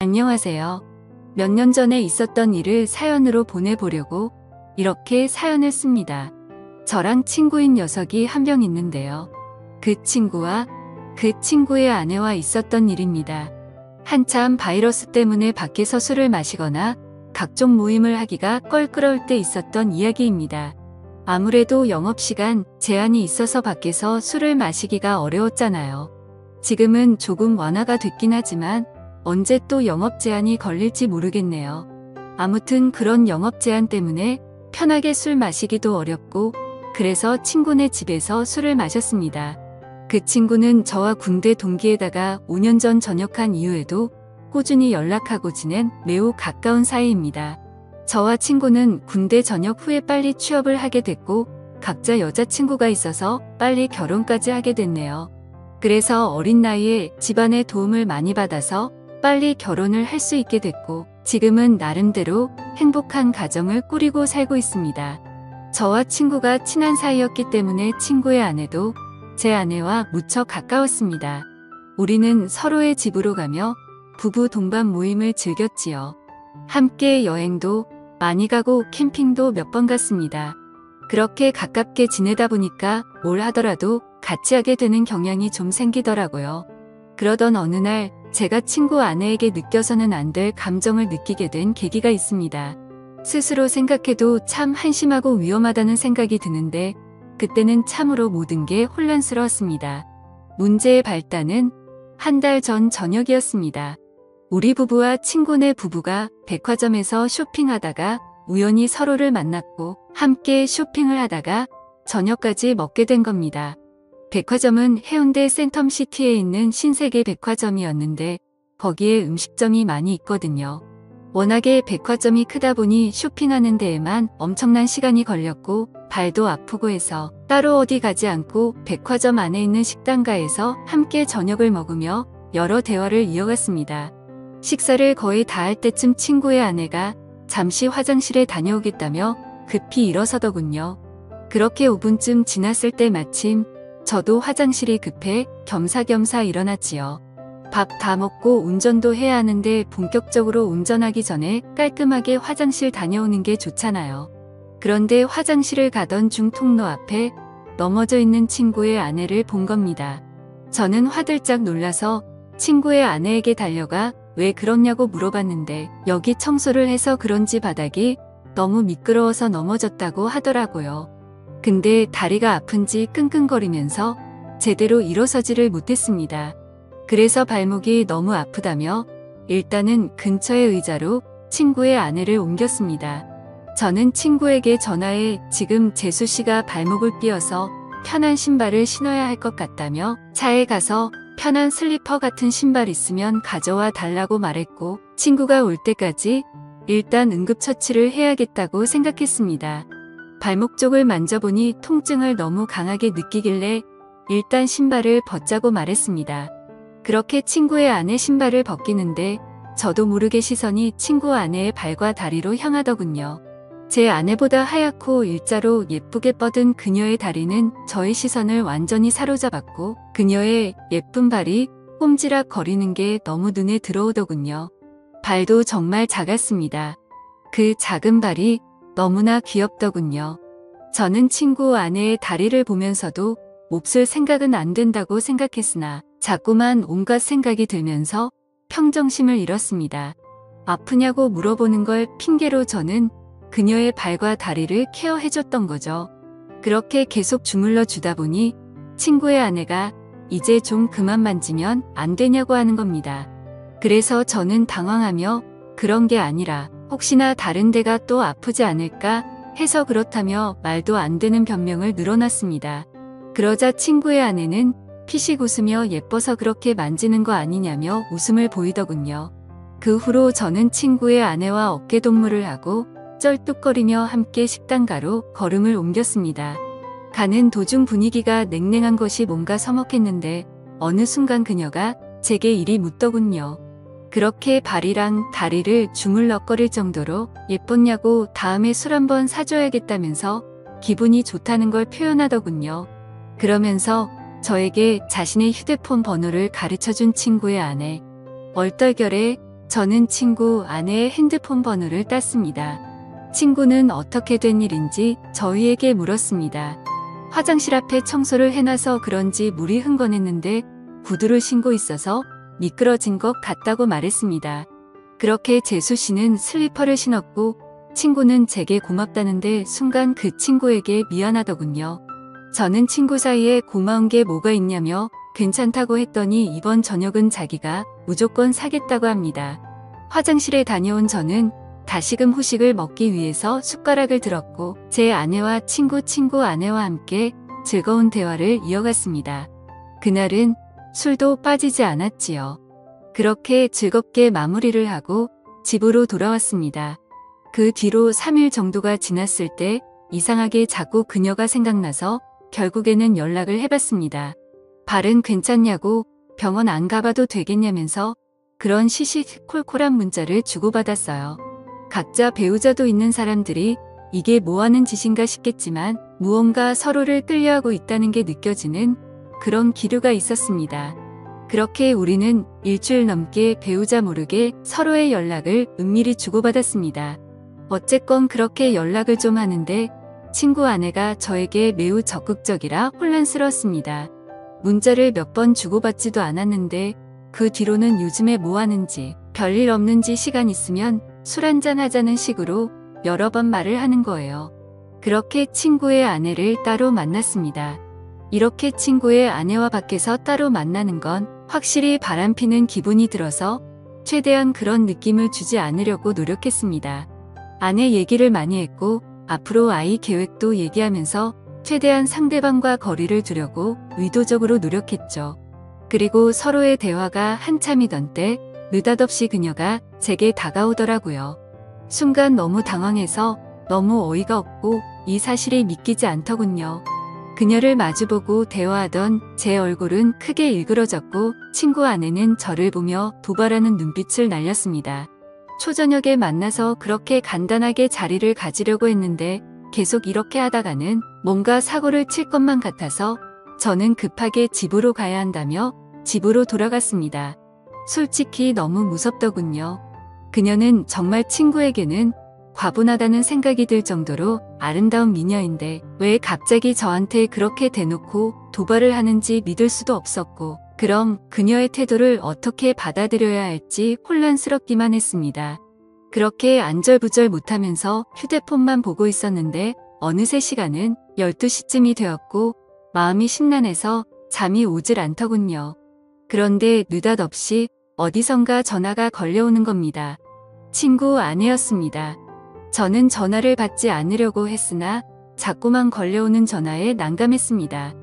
안녕하세요. 몇 년 전에 있었던 일을 사연으로 보내보려고 이렇게 사연을 씁니다. 저랑 친구인 녀석이 한 명 있는데요. 그 친구와 그 친구의 아내와 있었던 일입니다. 한참 바이러스 때문에 밖에서 술을 마시거나 각종 모임을 하기가 껄끄러울 때 있었던 이야기입니다. 아무래도 영업시간 제한이 있어서 밖에서 술을 마시기가 어려웠잖아요. 지금은 조금 완화가 됐긴 하지만 언제 또 영업 제한이 걸릴지 모르겠네요. 아무튼 그런 영업 제한 때문에 편하게 술 마시기도 어렵고 그래서 친구네 집에서 술을 마셨습니다. 그 친구는 저와 군대 동기에다가 5년 전 전역한 이후에도 꾸준히 연락하고 지낸 매우 가까운 사이입니다. 저와 친구는 군대 전역 후에 빨리 취업을 하게 됐고 각자 여자친구가 있어서 빨리 결혼까지 하게 됐네요. 그래서 어린 나이에 집안의 도움을 많이 받아서 빨리 결혼을 할 수 있게 됐고 지금은 나름대로 행복한 가정을 꾸리고 살고 있습니다. 저와 친구가 친한 사이였기 때문에 친구의 아내도 제 아내와 무척 가까웠습니다. 우리는 서로의 집으로 가며 부부 동반 모임을 즐겼지요. 함께 여행도 많이 가고 캠핑도 몇 번 갔습니다. 그렇게 가깝게 지내다 보니까 뭘 하더라도 같이 하게 되는 경향이 좀 생기더라고요. 그러던 어느 날 제가 친구 아내에게 느껴서는 안 될 감정을 느끼게 된 계기가 있습니다. 스스로 생각해도 참 한심하고 위험하다는 생각이 드는데 그때는 참으로 모든 게 혼란스러웠습니다. 문제의 발단은 한 달 전 저녁이었습니다. 우리 부부와 친구네 부부가 백화점에서 쇼핑하다가 우연히 서로를 만났고 함께 쇼핑을 하다가 저녁까지 먹게 된 겁니다. 백화점은 해운대 센텀시티에 있는 신세계 백화점이었는데 거기에 음식점이 많이 있거든요. 워낙에 백화점이 크다 보니 쇼핑하는 데에만 엄청난 시간이 걸렸고 발도 아프고 해서 따로 어디 가지 않고 백화점 안에 있는 식당가에서 함께 저녁을 먹으며 여러 대화를 이어갔습니다. 식사를 거의 다 할 때쯤 친구의 아내가 잠시 화장실에 다녀오겠다며 급히 일어서더군요. 그렇게 5분쯤 지났을 때 마침 저도 화장실이 급해 겸사겸사 일어났지요. 밥 다 먹고 운전도 해야 하는데 본격적으로 운전하기 전에 깔끔하게 화장실 다녀오는 게 좋잖아요. 그런데 화장실을 가던 중 통로 앞에 넘어져 있는 친구의 아내를 본 겁니다. 저는 화들짝 놀라서 친구의 아내에게 달려가 왜 그러냐고 물어봤는데 여기 청소를 해서 그런지 바닥이 너무 미끄러워서 넘어졌다고 하더라고요. 근데 다리가 아픈지 끙끙거리면서 제대로 일어서지를 못했습니다. 그래서 발목이 너무 아프다며 일단은 근처의 의자로 친구의 아내를 옮겼습니다. 저는 친구에게 전화해 지금 재수 씨가 발목을 삐어서 편한 신발을 신어야 할 것 같다며 차에 가서 편한 슬리퍼 같은 신발 있으면 가져와 달라고 말했고 친구가 올 때까지 일단 응급처치를 해야겠다고 생각했습니다. 발목 쪽을 만져보니 통증을 너무 강하게 느끼길래 일단 신발을 벗자고 말했습니다. 그렇게 친구의 아내 신발을 벗기는데 저도 모르게 시선이 친구 아내의 발과 다리로 향하더군요. 제 아내보다 하얗고 일자로 예쁘게 뻗은 그녀의 다리는 저의 시선을 완전히 사로잡았고 그녀의 예쁜 발이 꼼지락 거리는 게 너무 눈에 들어오더군요. 발도 정말 작았습니다. 그 작은 발이 너무나 귀엽더군요. 저는 친구 아내의 다리를 보면서도 몹쓸 생각은 안 된다고 생각했으나 자꾸만 온갖 생각이 들면서 평정심을 잃었습니다. 아프냐고 물어보는 걸 핑계로 저는 그녀의 발과 다리를 케어해줬던 거죠. 그렇게 계속 주물러 주다 보니 친구의 아내가 이제 좀 그만 만지면 안 되냐고 하는 겁니다. 그래서 저는 당황하며 그런 게 아니라 혹시나 다른 데가 또 아프지 않을까 해서 그렇다며 말도 안 되는 변명을 늘어놨습니다. 그러자 친구의 아내는 피식 웃으며 예뻐서 그렇게 만지는 거 아니냐며 웃음을 보이더군요. 그 후로 저는 친구의 아내와 어깨동무를 하고 쩔뚝거리며 함께 식당가로 걸음을 옮겼습니다. 가는 도중 분위기가 냉랭한 것이 뭔가 서먹했는데 어느 순간 그녀가 제게 이리 묻더군요. 그렇게 발이랑 다리를 주물럭거릴 정도로 예뻤냐고 다음에 술 한번 사줘야겠다면서 기분이 좋다는 걸 표현하더군요. 그러면서 저에게 자신의 휴대폰 번호를 가르쳐준 친구의 아내. 얼떨결에 저는 친구 아내의 핸드폰 번호를 땄습니다. 친구는 어떻게 된 일인지 저희에게 물었습니다. 화장실 앞에 청소를 해놔서 그런지 물이 흥건했는데 구두를 신고 있어서 미끄러진 것 같다고 말했습니다. 그렇게 재수 씨는 슬리퍼를 신었고 친구는 제게 고맙다는데 순간 그 친구에게 미안하더군요. 저는 친구 사이에 고마운 게 뭐가 있냐며 괜찮다고 했더니 이번 저녁은 자기가 무조건 사겠다고 합니다. 화장실에 다녀온 저는 다시금 후식을 먹기 위해서 숟가락을 들었고 제 아내와 친구 아내와 함께 즐거운 대화를 이어갔습니다. 그날은 술도 빠지지 않았지요. 그렇게 즐겁게 마무리를 하고 집으로 돌아왔습니다. 그 뒤로 3일 정도가 지났을 때 이상하게 자꾸 그녀가 생각나서 결국에는 연락을 해봤습니다. 발은 괜찮냐고 병원 안 가봐도 되겠냐면서 그런 시시콜콜한 문자를 주고받았어요. 각자 배우자도 있는 사람들이 이게 뭐하는 짓인가 싶겠지만 무언가 서로를 끌려하고 있다는 게 느껴지는 그런 기류가 있었습니다. 그렇게 우리는 일주일 넘게 배우자 모르게 서로의 연락을 은밀히 주고받았습니다. 어쨌건 그렇게 연락을 좀 하는데 친구 아내가 저에게 매우 적극적이라 혼란스러웠습니다. 문자를 몇 번 주고받지도 않았는데 그 뒤로는 요즘에 뭐 하는지 별일 없는지 시간 있으면 술 한잔 하자는 식으로 여러 번 말을 하는 거예요. 그렇게 친구의 아내를 따로 만났습니다. 이렇게 친구의 아내와 밖에서 따로 만나는 건 확실히 바람피는 기분이 들어서 최대한 그런 느낌을 주지 않으려고 노력했습니다. 아내 얘기를 많이 했고 앞으로 아이 계획도 얘기하면서 최대한 상대방과 거리를 두려고 의도적으로 노력했죠. 그리고 서로의 대화가 한참이던 때 느닷없이 그녀가 제게 다가오더라고요. 순간 너무 당황해서 너무 어이가 없고 이 사실이 믿기지 않더군요. 그녀를 마주보고 대화하던 제 얼굴은 크게 일그러졌고 친구 아내는 저를 보며 도발하는 눈빛을 날렸습니다. 초저녁에 만나서 그렇게 간단하게 자리를 가지려고 했는데 계속 이렇게 하다가는 뭔가 사고를 칠 것만 같아서 저는 급하게 집으로 가야 한다며 집으로 돌아갔습니다. 솔직히 너무 무섭더군요. 그녀는 정말 친구에게는 과분하다는 생각이 들 정도로 아름다운 미녀인데 왜 갑자기 저한테 그렇게 대놓고 도발을 하는지 믿을 수도 없었고 그럼 그녀의 태도를 어떻게 받아들여야 할지 혼란스럽기만 했습니다. 그렇게 안절부절 못하면서 휴대폰만 보고 있었는데 어느새 시간은 12시쯤이 되었고 마음이 심란해서 잠이 오질 않더군요. 그런데 느닷없이 어디선가 전화가 걸려오는 겁니다. 친구 아내였습니다. 저는 전화를 받지 않으려고 했으나 자꾸만 걸려오는 전화에 난감했습니다.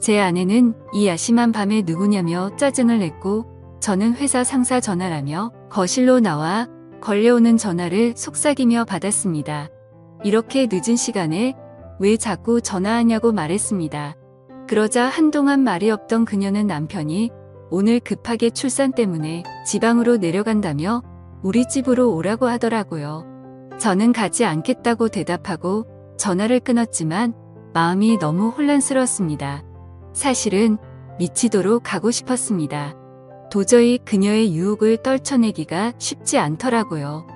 제 아내는 이 야심한 밤에 누구냐며 짜증을 냈고 저는 회사 상사 전화라며 거실로 나와 걸려오는 전화를 속삭이며 받았습니다. 이렇게 늦은 시간에 왜 자꾸 전화하냐고 말했습니다. 그러자 한동안 말이 없던 그녀는 남편이 오늘 급하게 출산 때문에 지방으로 내려간다며 우리 집으로 오라고 하더라고요. 저는 가지 않겠다고 대답하고 전화를 끊었지만 마음이 너무 혼란스러웠습니다. 사실은 미치도록 가고 싶었습니다. 도저히 그녀의 유혹을 떨쳐내기가 쉽지 않더라고요.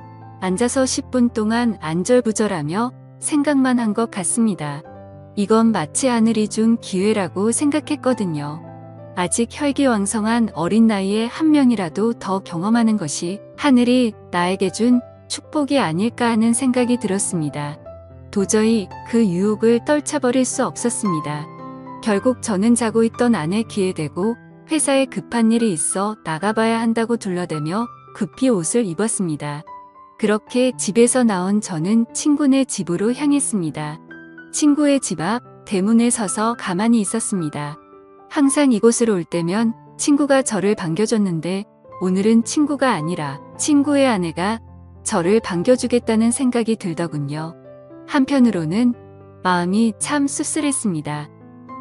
앉아서 10분 동안 안절부절하며 생각만 한 것 같습니다. 이건 마치 하늘이 준 기회라고 생각했거든요. 아직 혈기왕성한 어린 나이에 한 명이라도 더 경험하는 것이 하늘이 나에게 준 축복이 아닐까 하는 생각이 들었습니다. 도저히 그 유혹을 떨쳐버릴 수 없었습니다. 결국 저는 자고 있던 아내 귀에 대고 회사에 급한 일이 있어 나가봐야 한다고 둘러대며 급히 옷을 입었습니다. 그렇게 집에서 나온 저는 친구네 집으로 향했습니다. 친구의 집 앞 대문에 서서 가만히 있었습니다. 항상 이곳으로 올 때면 친구가 저를 반겨줬는데 오늘은 친구가 아니라 친구의 아내가 저를 반겨주겠다는 생각이 들더군요. 한편으로는 마음이 참 씁쓸했습니다.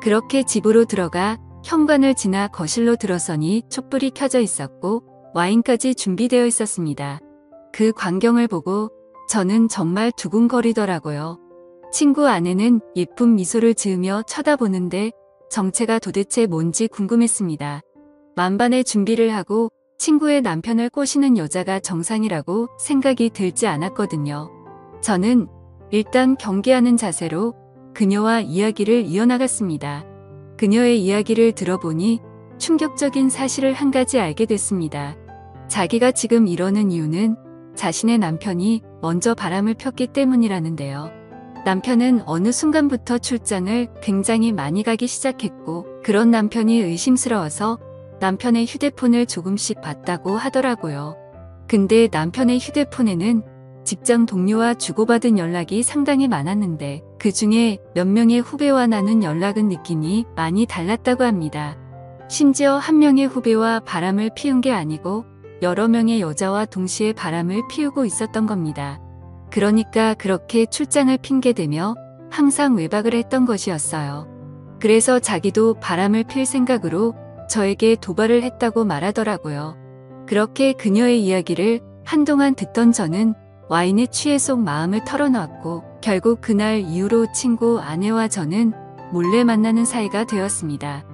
그렇게 집으로 들어가 현관을 지나 거실로 들어서니 촛불이 켜져 있었고 와인까지 준비되어 있었습니다. 그 광경을 보고 저는 정말 두근거리더라고요. 친구 아내는 예쁜 미소를 지으며 쳐다보는데 정체가 도대체 뭔지 궁금했습니다. 만반의 준비를 하고 친구의 남편을 꼬시는 여자가 정상이라고 생각이 들지 않았거든요. 저는 일단 경계하는 자세로 그녀와 이야기를 이어나갔습니다. 그녀의 이야기를 들어보니 충격적인 사실을 한 가지 알게 됐습니다. 자기가 지금 이러는 이유는 자신의 남편이 먼저 바람을 폈기 때문이라는데요. 남편은 어느 순간부터 출장을 굉장히 많이 가기 시작했고, 그런 남편이 의심스러워서 남편의 휴대폰을 조금씩 봤다고 하더라고요. 근데 남편의 휴대폰에는 직장 동료와 주고받은 연락이 상당히 많았는데 그 중에 몇 명의 후배와 나눈 연락은 느낌이 많이 달랐다고 합니다. 심지어 한 명의 후배와 바람을 피운 게 아니고 여러 명의 여자와 동시에 바람을 피우고 있었던 겁니다. 그러니까 그렇게 출장을 핑계대며 항상 외박을 했던 것이었어요. 그래서 자기도 바람을 필 생각으로 저에게 도발을 했다고 말하더라고요. 그렇게 그녀의 이야기를 한동안 듣던 저는 와인에 취해 속 마음을 털어놓았고, 결국 그날 이후로 친구 아내와 저는 몰래 만나는 사이가 되었습니다.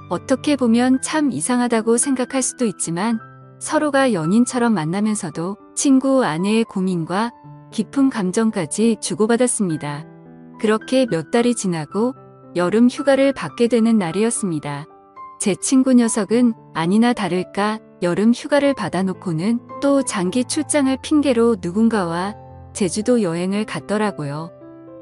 어떻게 보면 참 이상하다고 생각할 수도 있지만 서로가 연인처럼 만나면서도 친구 아내의 고민과 깊은 감정까지 주고받았습니다. 그렇게 몇 달이 지나고 여름 휴가를 받게 되는 날이었습니다. 제 친구 녀석은 아니나 다를까 여름 휴가를 받아놓고는 또 장기 출장을 핑계로 누군가와 제주도 여행을 갔더라고요.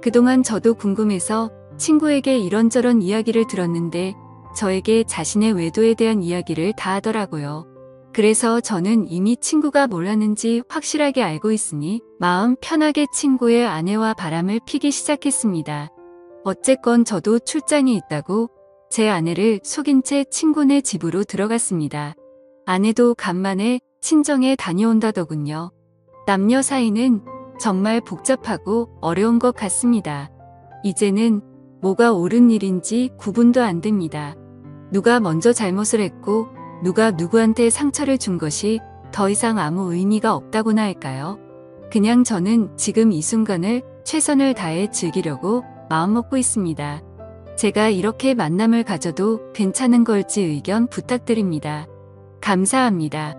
그동안 저도 궁금해서 친구에게 이런저런 이야기를 들었는데 저에게 자신의 외도에 대한 이야기를 다 하더라고요. 그래서 저는 이미 친구가 몰랐는지 확실하게 알고 있으니 마음 편하게 친구의 아내와 바람을 피기 시작했습니다. 어쨌건 저도 출장이 있다고 제 아내를 속인 채 친구네 집으로 들어갔습니다. 아내도 간만에 친정에 다녀온다더군요. 남녀 사이는 정말 복잡하고 어려운 것 같습니다. 이제는 뭐가 옳은 일인지 구분도 안 됩니다. 누가 먼저 잘못을 했고 누가 누구한테 상처를 준 것이 더 이상 아무 의미가 없다고나 할까요? 그냥 저는 지금 이 순간을 최선을 다해 즐기려고 마음먹고 있습니다. 제가 이렇게 만남을 가져도 괜찮은 걸지 의견 부탁드립니다. 감사합니다.